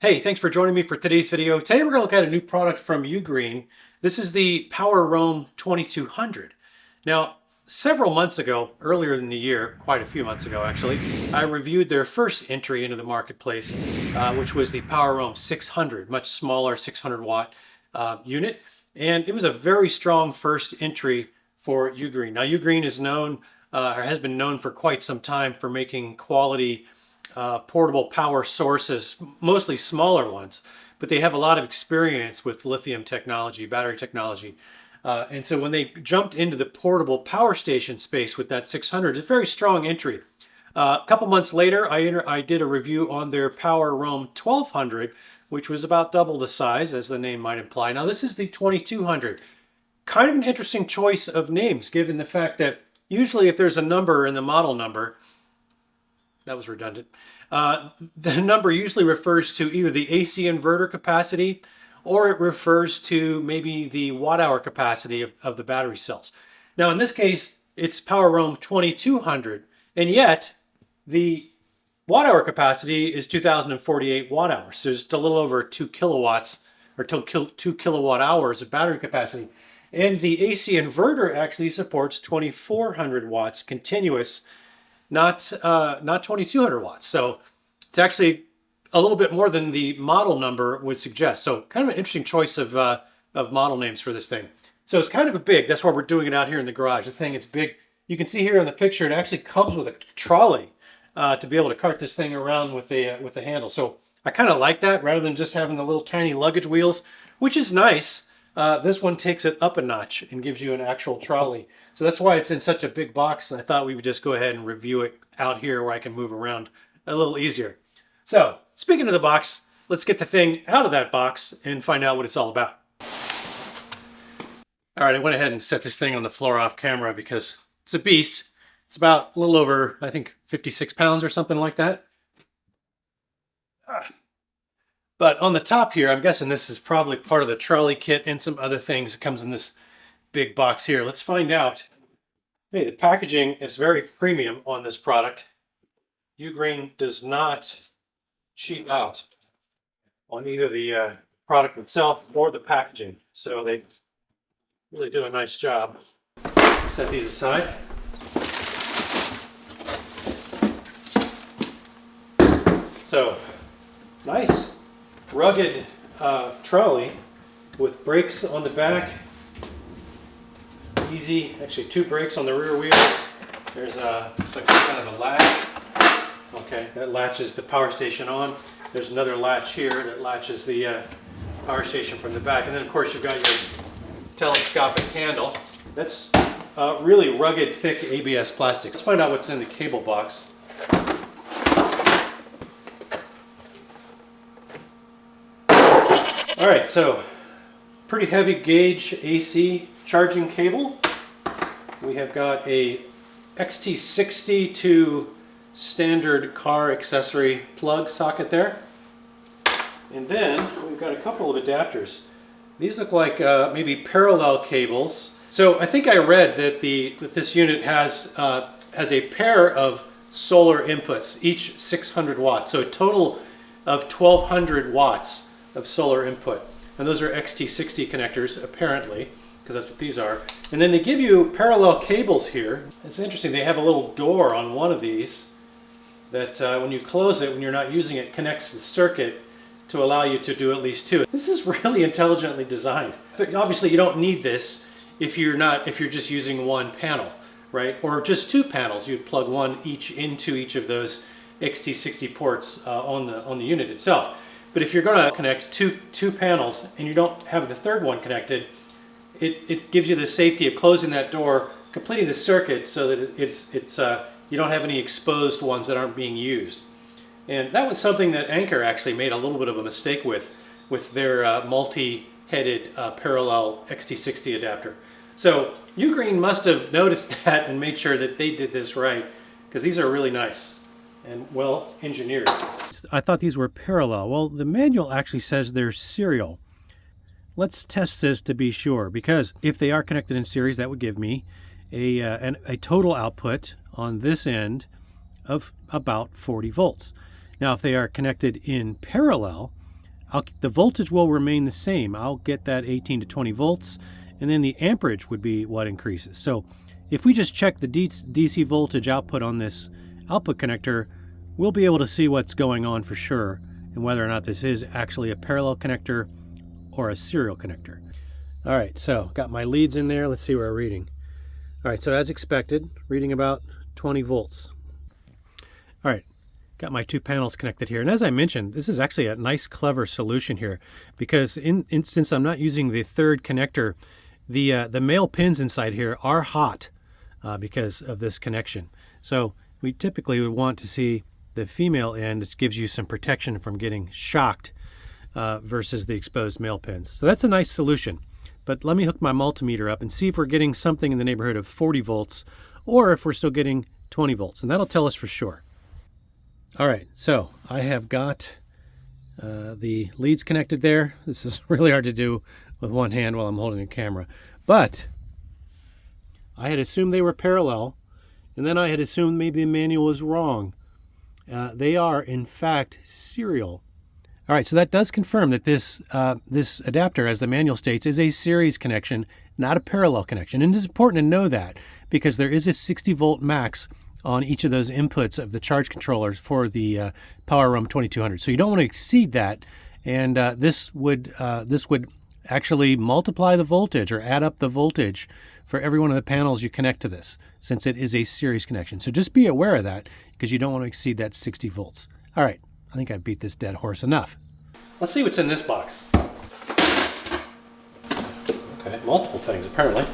Hey, thanks for joining me for today's video. Today we're going to look at a new product from UGREEN. This is the PowerRoam 2200. Now, several months ago, earlier in the year, quite a few months ago actually, I reviewed their first entry into the marketplace, which was the PowerRoam 600, much smaller 600 watt unit. And it was a very strong first entry for UGREEN. Now, UGREEN is known, or has been known for quite some time for making quality portable power sources, mostly smaller ones, but they have a lot of experience with lithium technology, battery technology. And so when they jumped into the portable power station space with that 600, it's a very strong entry. A couple months later, I did a review on their PowerRoam 1200, which was about double the size, as the name might imply. Now this is the 2200. Kind of an interesting choice of names, given the fact that usually if there's a number in the model number, that was redundant. The number usually refers to either the AC inverter capacity or it refers to maybe the watt hour capacity of the battery cells. Now in this case, it's PowerRoam 2200, and yet the watt hour capacity is 2048 watt hours. So just a little over 2 kilowatts or 2 kilowatt hours of battery capacity. And the AC inverter actually supports 2400 watts continuous, not 2200 watts. So it's actually a little bit more than the model number would suggest. So kind of an interesting choice of model names for this thing. So it's kind of a big, that's why we're doing it out here in the garage. The thing, it's big. You can see here in the picture, it actually comes with a trolley to be able to cart this thing around with a handle. So I kind of like that rather than just having the little tiny luggage wheels, which is nice. This one takes it up a notch and gives you an actual trolley. So that's why it's in such a big box. I thought we would just go ahead and review it out here where I can move around a little easier. So speaking of the box, let's get the thing out of that box and find out what it's all about. All right, I went ahead and set this thing on the floor off camera because it's a beast. It's about a little over, I think, 56 pounds or something like that. But on the top here, I'm guessing this is probably part of the trolley kit and some other things that comes in this big box here. Let's find out. Hey, the packaging is very premium on this product. UGREEN does not cheap out on either the product itself or the packaging. So they really do a nice job. Set these aside. So, nice rugged trolley with brakes on the back. Easy, actually 2 brakes on the rear wheels. There's looks like some kind of a latch. Okay, that latches the power station on. There's another latch here that latches the power station from the back. And then of course you've got your telescopic handle. That's really rugged, thick ABS plastic. Let's find out what's in the cable box. All right, so pretty heavy gauge AC charging cable. We have got a XT60 to standard car accessory plug socket there. And then we've got a couple of adapters. These look like maybe parallel cables. So I think I read that this unit has a pair of solar inputs, each 600 watts. So a total of 1200 watts of solar input. And those are XT60 connectors, apparently, because that's what these are. And then they give you parallel cables here. It's interesting, they have a little door on one of these that when you close it, when you're not using it, connects the circuit to allow you to do at least 2. This is really intelligently designed. Obviously you don't need this if you're just using one panel, right? Or just 2 panels. You'd plug one each into each of those XT60 ports on the unit itself. But if you're going to connect two panels and you don't have the third one connected, it gives you the safety of closing that door, completing the circuit so that you don't have any exposed ones that aren't being used. And that was something that Anker actually made a little bit of a mistake with their multi-headed parallel XT60 adapter. So UGREEN must have noticed that and made sure that they did this right, because these are really nice and well engineered. I thought these were parallel. Well, the manual actually says they're serial. Let's test this to be sure, because if they are connected in series, that would give me a total output on this end of about 40 volts. Now, if they are connected in parallel, the voltage will remain the same. I'll get that 18 to 20 volts, and then the amperage would be what increases. So if we just check the DC voltage output on this output connector, we'll be able to see what's going on for sure, and whether or not this is actually a parallel connector or a serial connector. All right, so got my leads in there. Let's see what we're reading. All right, so as expected, reading about 20 volts. All right, got my two panels connected here. And as I mentioned, this is actually a nice, clever solution here, because since I'm not using the third connector, the male pins inside here are hot because of this connection. So we typically would want to see the female end. It gives you some protection from getting shocked versus the exposed male pins. So that's a nice solution. But let me hook my multimeter up and see if we're getting something in the neighborhood of 40 volts or if we're still getting 20 volts. And that'll tell us for sure. All right, so I have got the leads connected there. This is really hard to do with one hand while I'm holding a camera. But I had assumed they were parallel, and then I had assumed maybe the manual was wrong. They are, in fact, serial. All right, so that does confirm that this adapter, as the manual states, is a series connection, not a parallel connection. And it's important to know that because there is a 60 volt max on each of those inputs of the charge controllers for the PowerRoam 2200. So you don't want to exceed that, and this would actually multiply the voltage or add up the voltage for every one of the panels you connect to this, since it is a series connection. So just be aware of that because you don't want to exceed that 60 volts. All right, I think I beat this dead horse enough. Let's see what's in this box. Okay, multiple things apparently.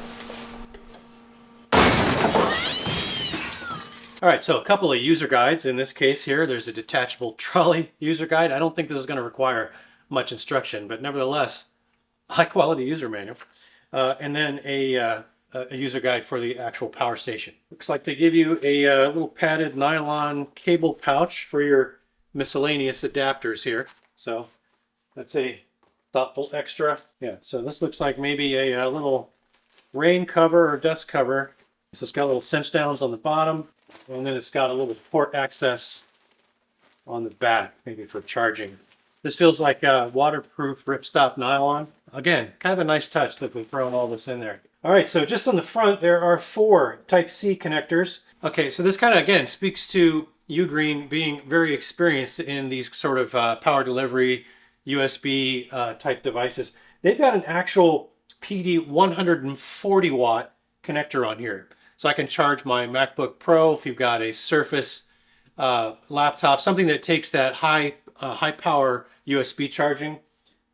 All right, so a couple of user guides. In this case here, there's a detachable trolley user guide. I don't think this is going to require much instruction, but nevertheless, high quality user manual. And then a user guide for the actual power station. Looks like they give you a little padded nylon cable pouch for your miscellaneous adapters here. So that's a thoughtful extra. Yeah, so this looks like maybe a little rain cover or dust cover. So it's got little cinch downs on the bottom, and then it's got a little port access on the back, maybe for charging. This feels like waterproof ripstop nylon. Again, kind of a nice touch that we've thrown all this in there. All right, so just on the front, there are 4 Type-C connectors. Okay, so this kind of, again, speaks to UGREEN being very experienced in these sort of power delivery, USB type devices. They've got an actual PD 140 watt connector on here. So I can charge my MacBook Pro if you've got a Surface laptop, something that takes that high power USB charging.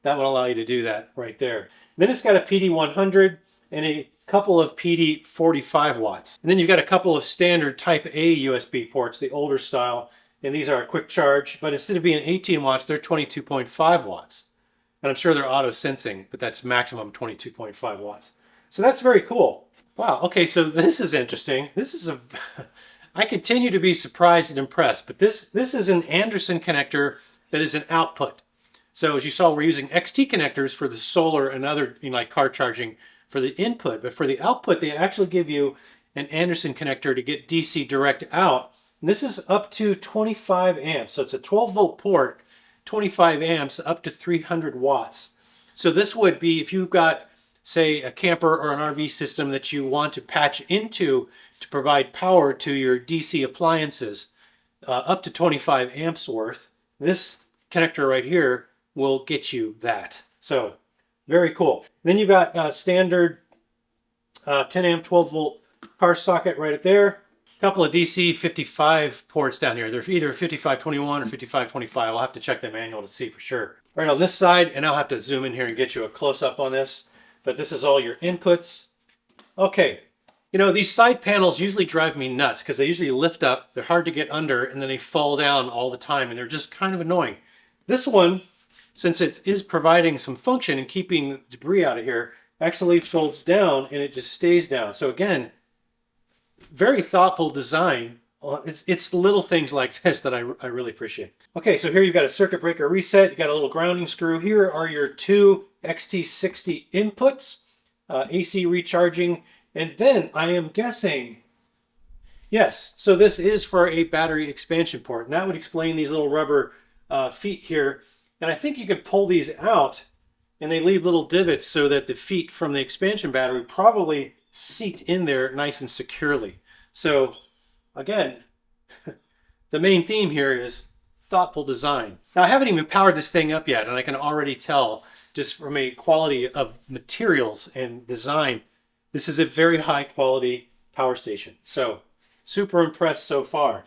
That would allow you to do that right there. Then it's got a PD 100 and a couple of PD 45 watts. And then you've got a couple of standard Type A USB ports, the older style, and these are a quick charge, but instead of being 18 watts, they're 22.5 watts. And I'm sure they're auto sensing, but that's maximum 22.5 watts. So that's very cool. Wow, okay, so this is interesting. This is I continue to be surprised and impressed, but this is an Anderson connector that is an output. So as you saw, we're using XT connectors for the solar and other, like car charging for the input, but for the output, they actually give you an Anderson connector to get DC direct out. And this is up to 25 amps. So it's a 12 volt port, 25 amps, up to 300 watts. So this would be, if you've got, say, a camper or an RV system that you want to patch into to provide power to your DC appliances, up to 25 amps worth, this connector right here will get you that. So very cool. Then you've got a standard 10 amp 12 volt power socket right up there. A couple of DC 55 ports down here. They're either 5521 or 5525. I'll have to check the manual to see for sure. Right on this side, and I'll have to zoom in here and get you a close up on this, but this is all your inputs. Okay, these side panels usually drive me nuts because they usually lift up, they're hard to get under, and then they fall down all the time, and they're just kind of annoying. This one, since it is providing some function and keeping debris out of here, actually folds down and it just stays down. So again, very thoughtful design. It's little things like this that I really appreciate. Okay, so here you've got a circuit breaker reset. You've got a little grounding screw. Here are your 2 XT60 inputs, AC recharging, and then I am guessing, yes, so this is for a battery expansion port, and that would explain these little rubber feet here. And I think you could pull these out and they leave little divots so that the feet from the expansion battery probably seat in there nice and securely. So again, the main theme here is thoughtful design. Now I haven't even powered this thing up yet, and I can already tell just from a quality of materials and design, this is a very high quality power station. So super impressed so far.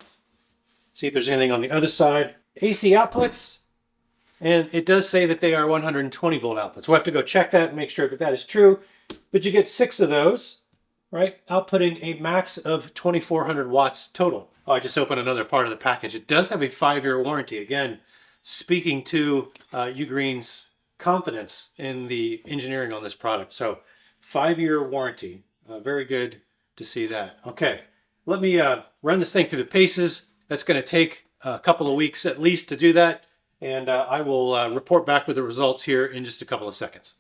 See if there's anything on the other side. AC outputs, and it does say that they are 120 volt outputs. We'll have to go check that and make sure that that is true. But you get 6 of those, right? Outputting a max of 2,400 watts total. Oh, I just opened another part of the package. It does have a 5-year warranty. Again, speaking to UGREEN's confidence in the engineering on this product. So 5-year warranty. Very good to see that. Okay, let me run this thing through the paces. That's going to take a couple of weeks at least to do that. And I will report back with the results here in just a couple of seconds.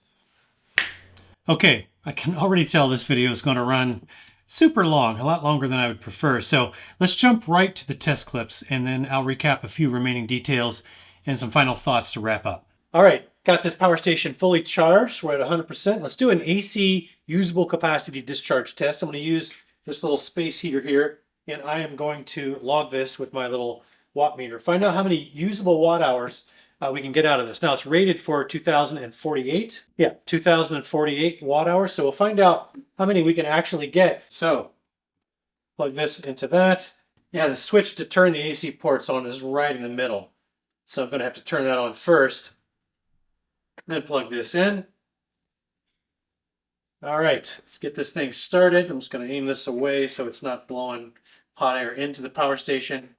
Okay, I can already tell this video is going to run super long, a lot longer than I would prefer. So let's jump right to the test clips, and then I'll recap a few remaining details and some final thoughts to wrap up. All right, got this power station fully charged. We're at 100%. Let's do an AC usable capacity discharge test. I'm going to use this little space heater here, and I am going to log this with my little watt meter. Find out how many usable watt hours we can get out of this. Now it's rated for 2048. Yeah, 2048 watt hours. So we'll find out how many we can actually get. So plug this into that. Yeah, the switch to turn the AC ports on is right in the middle. So I'm going to have to turn that on first. Then plug this in. All right, let's get this thing started. I'm just going to aim this away so it's not blowing hot air into the power station.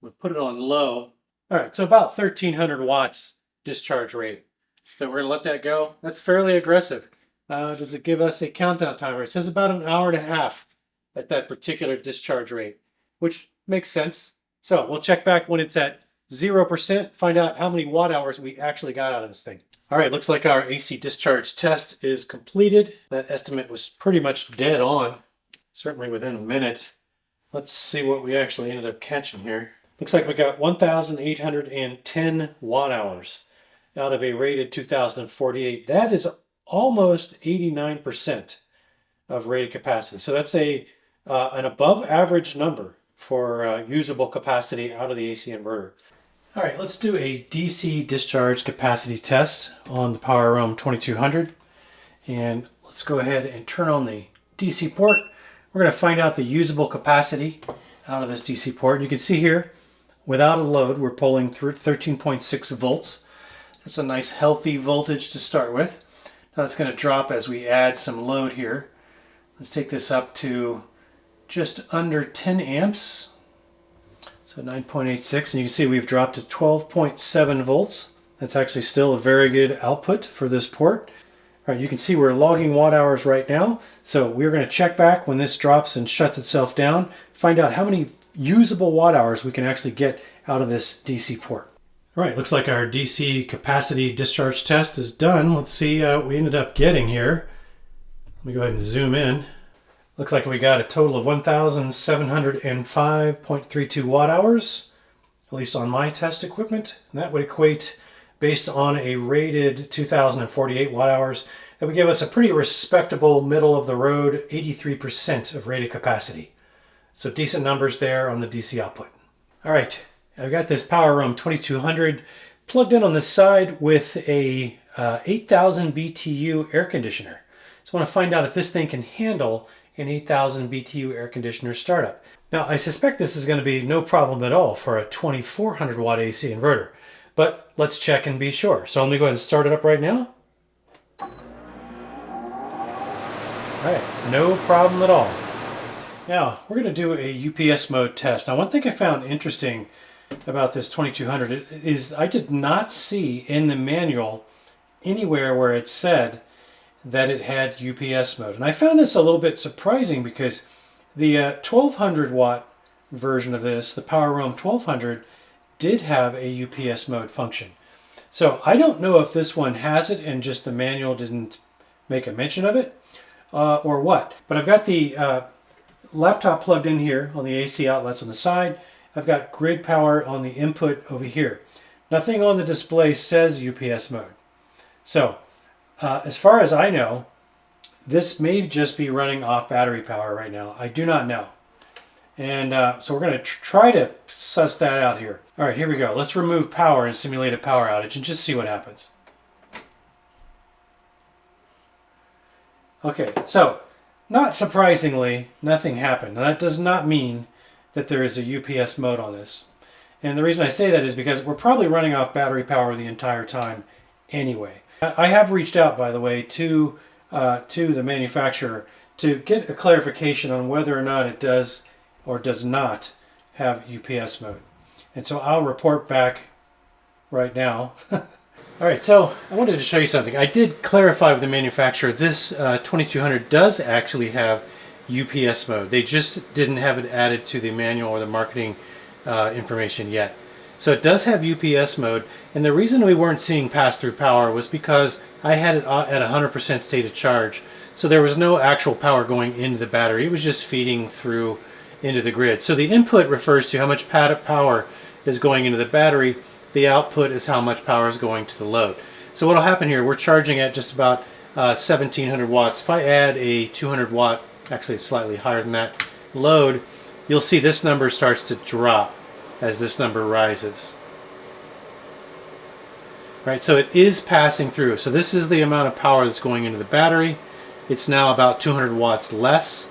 We'll put it on low. All right, so about 1,300 watts discharge rate. So we're going to let that go. That's fairly aggressive. Does it give us a countdown timer? It says about an hour and a half at that particular discharge rate, which makes sense. So we'll check back when it's at 0%, find out how many watt hours we actually got out of this thing. All right, looks like our AC discharge test is completed. That estimate was pretty much dead on, certainly within a minute. Let's see what we actually ended up catching here. Looks like we got 1,810 watt hours out of a rated 2048. That is almost 89% of rated capacity. So that's an above average number for usable capacity out of the AC inverter. All right, let's do a DC discharge capacity test on the PowerRoam 2200. And let's go ahead and turn on the DC port. We're going to find out the usable capacity out of this DC port. You can see here, without a load, we're pulling through 13.6 volts. That's a nice healthy voltage to start with. Now it's going to drop as we add some load here. Let's take this up to just under 10 amps. So 9.86, and you can see we've dropped to 12.7 volts. That's actually still a very good output for this port. All right, you can see we're logging watt hours right now. So we're going to check back when this drops and shuts itself down, find out how many usable watt hours we can actually get out of this DC port. All right, looks like our DC capacity discharge test is done. Let's see what we ended up getting here. Let me go ahead and zoom in. Looks like we got a total of 1,705.32 watt hours, at least on my test equipment. And that would equate, based on a rated 2,048 watt hours, that would give us a pretty respectable middle of the road 83% of rated capacity. So decent numbers there on the DC output. All right, I've got this PowerRoam 2200 plugged in on the side with a 8,000 BTU air conditioner. So I want to find out if this thing can handle an 8,000 BTU air conditioner startup. Now, I suspect this is going to be no problem at all for a 2,400 watt AC inverter, but let's check and be sure. So let me go ahead and start it up right now. All right, no problem at all. Now, we're going to do a UPS mode test. Now, one thing I found interesting about this 2200 is I did not see in the manual anywhere where it said that it had UPS mode. And I found this a little bit surprising because the 1200 watt version of this, the PowerRoam 1200, did have a UPS mode function. So I don't know if this one has it and just the manual didn't make a mention of it or what. But I've got the laptop plugged in here on the AC outlets on the side. I've got grid power on the input over here. Nothing on the display says UPS mode. So as far as I know, this may just be running off battery power right now. I do not know. And so we're going to try to suss that out here. All right, here we go. Let's remove power and simulate a power outage and just see what happens. Okay, so not surprisingly, nothing happened. Now, that does not mean that there is a UPS mode on this. And the reason I say that is because we're probably running off battery power the entire time anyway. I have reached out, by the way, to the manufacturer to get a clarification on whether or not it does or does not have UPS mode. And so I'll report back right now. All right, so I wanted to show you something. I did clarify with the manufacturer this 2200 does actually have UPS mode. They just didn't have it added to the manual or the marketing information yet. So it does have UPS mode, and the reason we weren't seeing pass-through power was because I had it at 100% state of charge. So there was no actual power going into the battery. It was just feeding through into the grid. So the input refers to how much power is going into the battery. The output is how much power is going to the load. So what will happen here, we're charging at just about 1700 watts. If I add a 200 watt, actually slightly higher than that, load, you'll see this number starts to drop as this number rises. Right, so it is passing through. So this is the amount of power that's going into the battery. It's now about 200 watts less,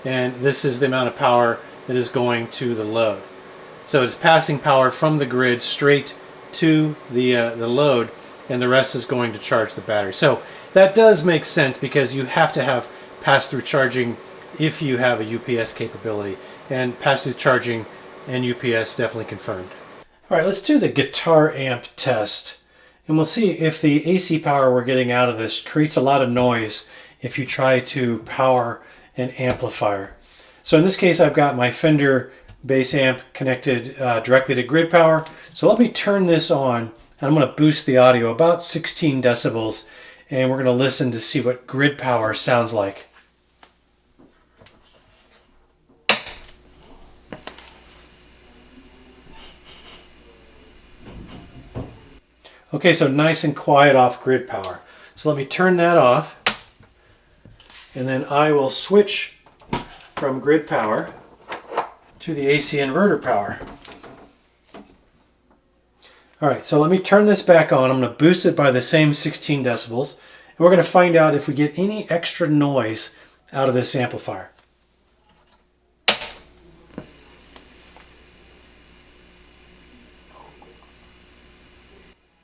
and this is the amount of power that is going to the load. So it's passing power from the grid straight to the load, and the rest is going to charge the battery. So that does make sense because you have to have pass-through charging if you have a UPS capability, and pass-through charging and UPS definitely confirmed. All right, let's do the guitar amp test, and we'll see if the AC power we're getting out of this creates a lot of noise if you try to power an amplifier. So in this case, I've got my Fender bass amp connected directly to grid power. So let me turn this on, and I'm going to boost the audio about 16 decibels, and we're going to listen to see what grid power sounds like. Okay, so nice and quiet off grid power. So let me turn that off, and then I will switch from grid power to the AC inverter power. All right, so let me turn this back on. I'm going to boost it by the same 16 decibels, and we're going to find out if we get any extra noise out of this amplifier.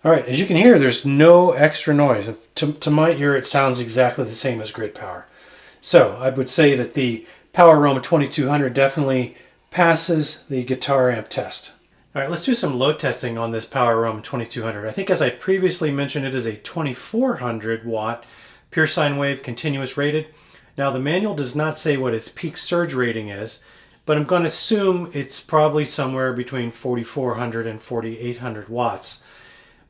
All right, as you can hear, there's no extra noise. To my ear, it sounds exactly the same as grid power. So I would say that the PowerRoam 2200 definitely passes the guitar amp test. All right, let's do some load testing on this PowerRoam 2200. I think as I previously mentioned, it is a 2400 watt pure sine wave continuous rated. Now the manual does not say what its peak surge rating is, but I'm going to assume it's probably somewhere between 4400 and 4800 watts.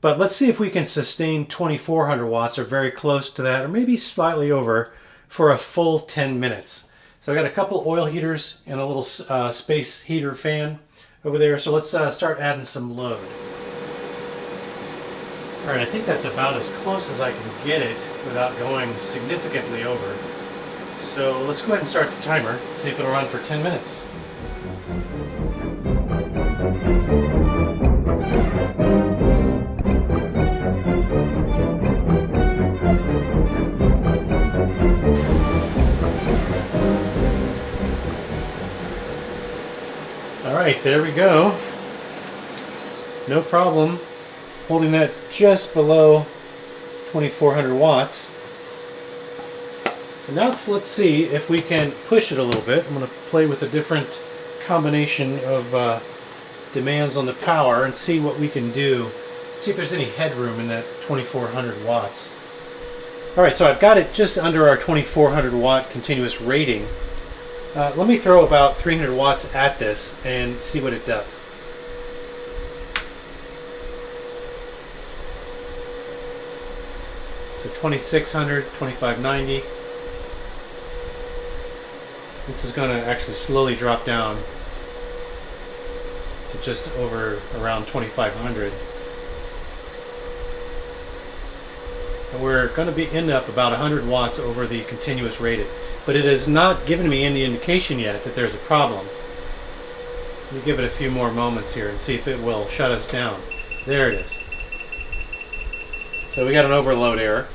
But let's see if we can sustain 2400 watts or very close to that, or maybe slightly over, for a full 10 minutes. So I got a couple oil heaters and a little space heater fan over there. So let's start adding some load. All right, I think that's about as close as I can get it without going significantly over. So let's go ahead and start the timer, see if it'll run for 10 minutes. All right, there we go. No problem. Holding that just below 2400 watts. And now let's see if we can push it a little bit. I'm going to play with a different combination of demands on the power and see what we can do. See if there's any headroom in that 2400 watts. All right, so I've got it just under our 2400 watt continuous rating. Let me throw about 300 watts at this and see what it does. So 2600, 2590. This is going to actually slowly drop down to just over around 2500. and we're going to be end up about 100 watts over the continuous rated. But it has not given me any indication yet that there's a problem. Let me give it a few more moments here and see if it will shut us down. There it is. So we got an overload error.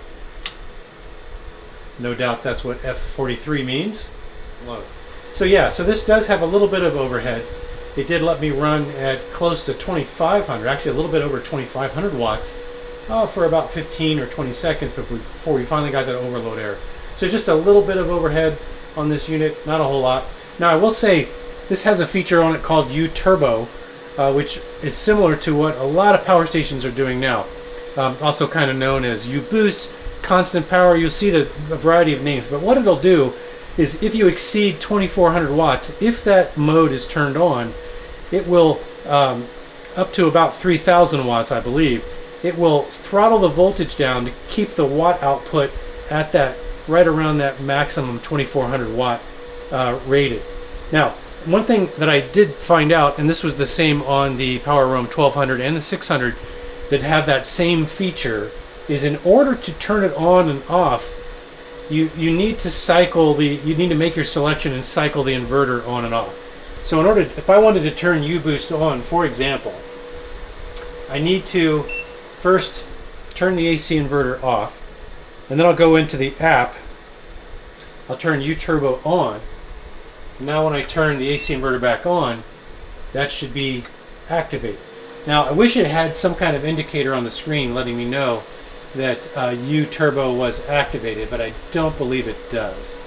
No doubt that's what F43 means. Load. So yeah, so this does have a little bit of overhead. It did let me run at close to 2,500, actually a little bit over 2,500 watts for about 15 or 20 seconds before we finally got that overload error. So just a little bit of overhead on this unit, not a whole lot. Now I will say this has a feature on it called U-Turbo, which is similar to what a lot of power stations are doing now. Also kind of known as U-Boost, constant power. You'll see a variety of names, but what it'll do is if you exceed 2,400 watts, if that mode is turned on, it will, up to about 3,000 watts, I believe, it will throttle the voltage down to keep the watt output at that, right around that maximum 2,400 watt rated. Now, one thing that I did find out, and this was the same on the PowerRoam 1200 and the 600 that have that same feature, is in order to turn it on and off, you need to make your selection and cycle the inverter on and off. So if I wanted to turn U-Boost on, for example, I need to first turn the AC inverter off, and then I'll go into the app, I'll turn U-Turbo on. Now when I turn the AC inverter back on, that should be activated. Now I wish it had some kind of indicator on the screen letting me know that U-Turbo was activated, but I don't believe it does.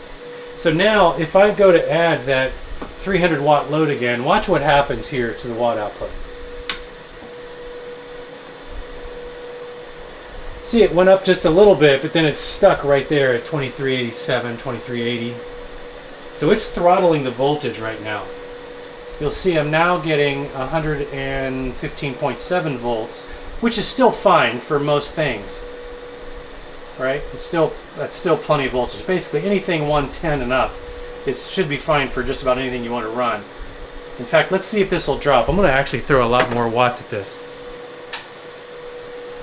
So now if I go to add that 300 watt load again, watch what happens here to the watt output. See, it went up just a little bit, but then it's stuck right there at 2387, 2380. So it's throttling the voltage right now. You'll see I'm now getting 115.7 volts, which is still fine for most things. Right? That's still plenty of voltage. Basically anything 110 and up, it should be fine for just about anything you want to run. In fact, let's see if this will drop. I'm going to actually throw a lot more watts at this.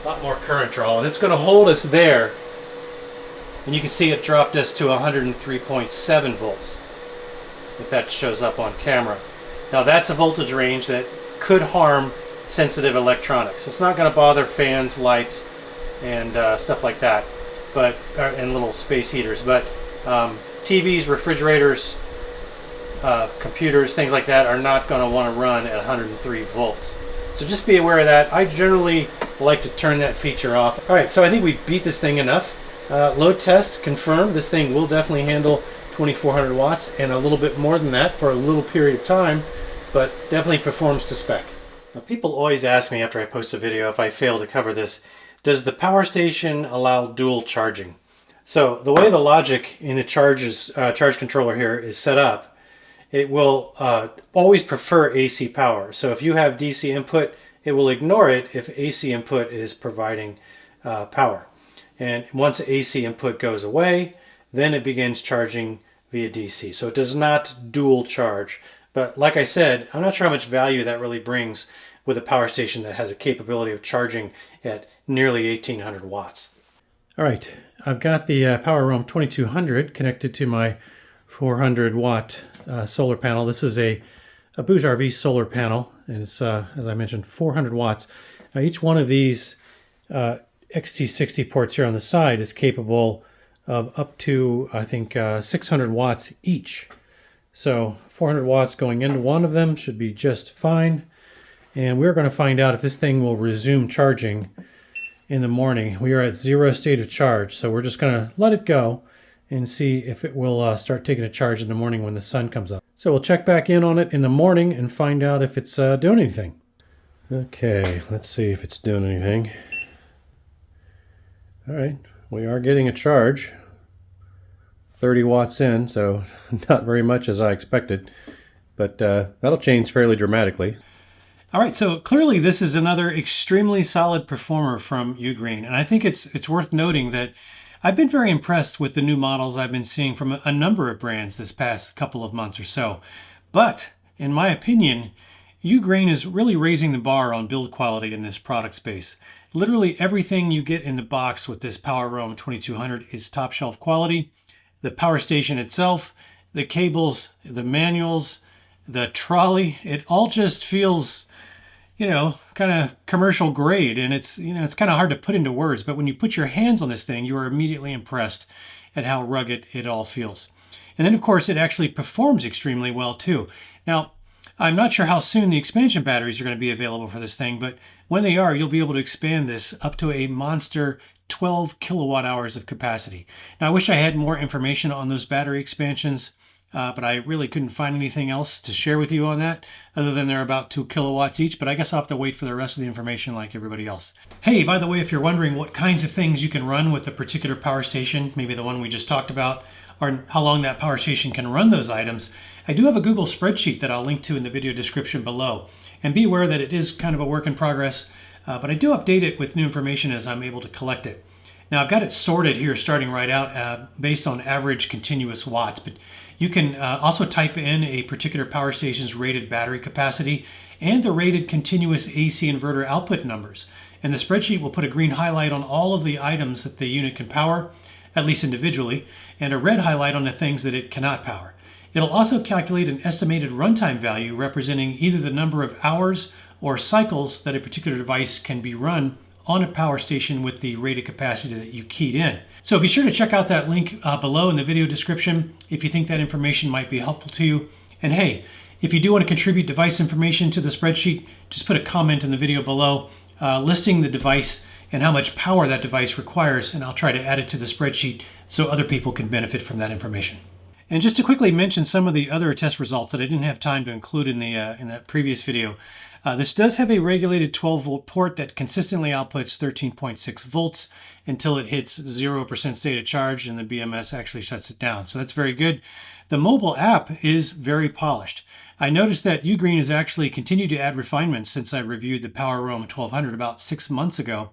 A lot more current draw, and it's going to hold us there. And you can see it dropped us to 103.7 volts, if that shows up on camera. Now that's a voltage range that could harm sensitive electronics. It's not going to bother fans, lights, and stuff like that, and little space heaters. But TVs, refrigerators, computers, things like that are not going to want to run at 103 volts. So just be aware of that. I generally like to turn that feature off. All right, so I think we beat this thing enough. Load test confirmed. This thing will definitely handle 2,400 watts and a little bit more than that for a little period of time, but definitely performs to spec. Now, people always ask me after I post a video if I fail to cover this, does the power station allow dual charging? So the way the logic in the charge controller here is set up, it will always prefer AC power. So if you have DC input, it will ignore it if AC input is providing power. And once AC input goes away, then it begins charging via DC. So it does not dual charge. But like I said, I'm not sure how much value that really brings with a power station that has a capability of charging at nearly 1,800 watts. All right, I've got the PowerRoam 2200 connected to my 400 watt solar panel. This is a Booz RV solar panel, and it's, as I mentioned, 400 watts. Now each one of these XT60 ports here on the side is capable of up to, I think, 600 watts each. So 400 watts going into one of them should be just fine. And we're going to find out if this thing will resume charging in the morning. We are at 0 state of charge, so we're just going to let it go and see if it will start taking a charge in the morning when the sun comes up. So we'll check back in on it in the morning and find out if it's doing anything. Okay, let's see if it's doing anything. All right, we are getting a charge. 30 watts in, so not very much as I expected, but that'll change fairly dramatically. All right, so clearly this is another extremely solid performer from UGREEN, and I think it's worth noting that I've been very impressed with the new models I've been seeing from a number of brands this past couple of months or so. But in my opinion, UGREEN is really raising the bar on build quality in this product space. Literally everything you get in the box with this PowerRoam 2200 is top shelf quality. The power station itself, the cables, the manuals, the trolley, it all just feels, kind of commercial grade. And it's kind of hard to put into words, but when you put your hands on this thing, you are immediately impressed at how rugged it all feels. And then of course it actually performs extremely well too. Now, I'm not sure how soon the expansion batteries are going to be available for this thing, but when they are, you'll be able to expand this up to a monster 12 kilowatt hours of capacity. Now, I wish I had more information on those battery expansions, but I really couldn't find anything else to share with you on that, other than they're about 2 kilowatts each, but I guess I'll have to wait for the rest of the information like everybody else. Hey, by the way, if you're wondering what kinds of things you can run with the particular power station, maybe the one we just talked about, or how long that power station can run those items, I do have a Google spreadsheet that I'll link to in the video description below. And be aware that it is kind of a work in progress, but I do update it with new information as I'm able to collect it. Now I've got it sorted here starting right out based on average continuous watts, but you can also type in a particular power station's rated battery capacity and the rated continuous AC inverter output numbers. And the spreadsheet will put a green highlight on all of the items that the unit can power, at least individually, and a red highlight on the things that it cannot power. It'll also calculate an estimated runtime value representing either the number of hours or cycles that a particular device can be run on a power station with the rated capacity that you keyed in. So be sure to check out that link below in the video description if you think that information might be helpful to you. And hey, if you do want to contribute device information to the spreadsheet, just put a comment in the video below listing the device and how much power that device requires, and I'll try to add it to the spreadsheet so other people can benefit from that information. And just to quickly mention some of the other test results that I didn't have time to include in that previous video, this does have a regulated 12-volt port that consistently outputs 13.6 volts until it hits 0% state of charge and the BMS actually shuts it down. So that's very good. The mobile app is very polished. I noticed that UGREEN has actually continued to add refinements since I reviewed the PowerRoam 1200 about 6 months ago.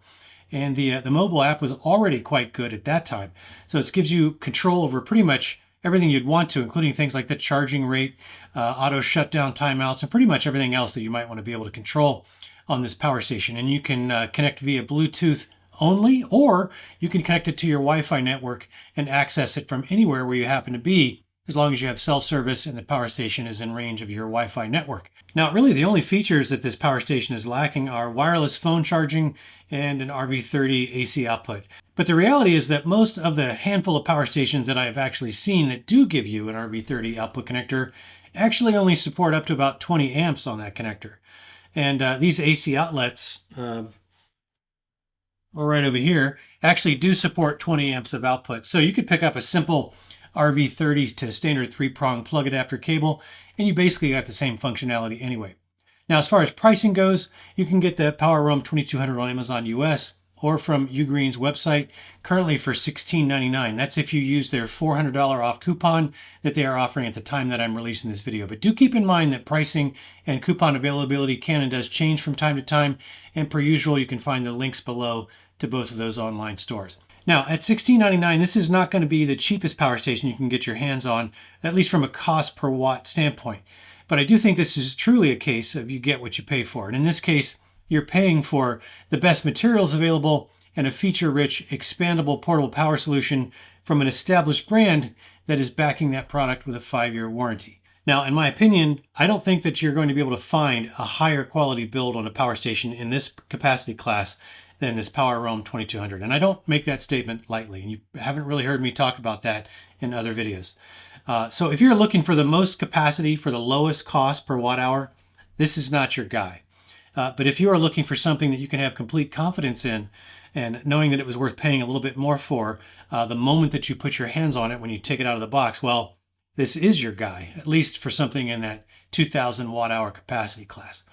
And the mobile app was already quite good at that time. So it gives you control over pretty much everything you'd want to, including things like the charging rate, auto shutdown timeouts, and pretty much everything else that you might want to be able to control on this power station. And you can connect via Bluetooth only, or you can connect it to your Wi-Fi network and access it from anywhere where you happen to be, as long as you have cell service and the power station is in range of your Wi-Fi network. Now, really the only features that this power station is lacking are wireless phone charging and an RV30 AC output. But the reality is that most of the handful of power stations that I've actually seen that do give you an RV30 output connector actually only support up to about 20 amps on that connector. And these AC outlets, right over here, actually do support 20 amps of output. So you could pick up a simple RV30 to standard 3-prong plug adapter cable, and you basically got the same functionality anyway. Now, as far as pricing goes, you can get the PowerRoam 2200 on Amazon US or from UGREEN's website, currently for $16.99. That's if you use their $400 off coupon that they are offering at the time that I'm releasing this video. But do keep in mind that pricing and coupon availability can and does change from time to time, and per usual, you can find the links below to both of those online stores. Now, at $16.99, this is not going to be the cheapest power station you can get your hands on, at least from a cost per watt standpoint. But I do think this is truly a case of you get what you pay for. And in this case, you're paying for the best materials available and a feature-rich, expandable portable power solution from an established brand that is backing that product with a 5-year warranty. Now, in my opinion, I don't think that you're going to be able to find a higher quality build on a power station in this capacity class than this PowerRoam 2200. And I don't make that statement lightly, and you haven't really heard me talk about that in other videos. So if you're looking for the most capacity for the lowest cost per watt hour, this is not your guy. But if you are looking for something that you can have complete confidence in, and knowing that it was worth paying a little bit more for the moment that you put your hands on it when you take it out of the box, well, this is your guy, at least for something in that 2,000 watt hour capacity class.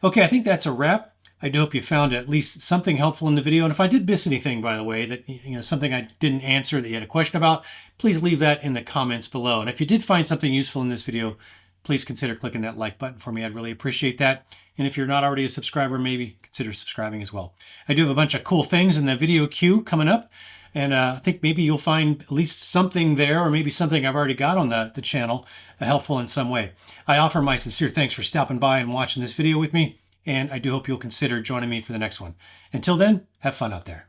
Okay, I think that's a wrap. I do hope you found at least something helpful in the video. And if I did miss anything, by the way, that something I didn't answer that you had a question about, please leave that in the comments below. And if you did find something useful in this video, please consider clicking that like button for me. I'd really appreciate that. And if you're not already a subscriber, maybe consider subscribing as well. I do have a bunch of cool things in the video queue coming up. And I think maybe you'll find at least something there, or maybe something I've already got on the channel helpful in some way. I offer my sincere thanks for stopping by and watching this video with me. and I do hope you'll consider joining me for the next one. Until then, have fun out there.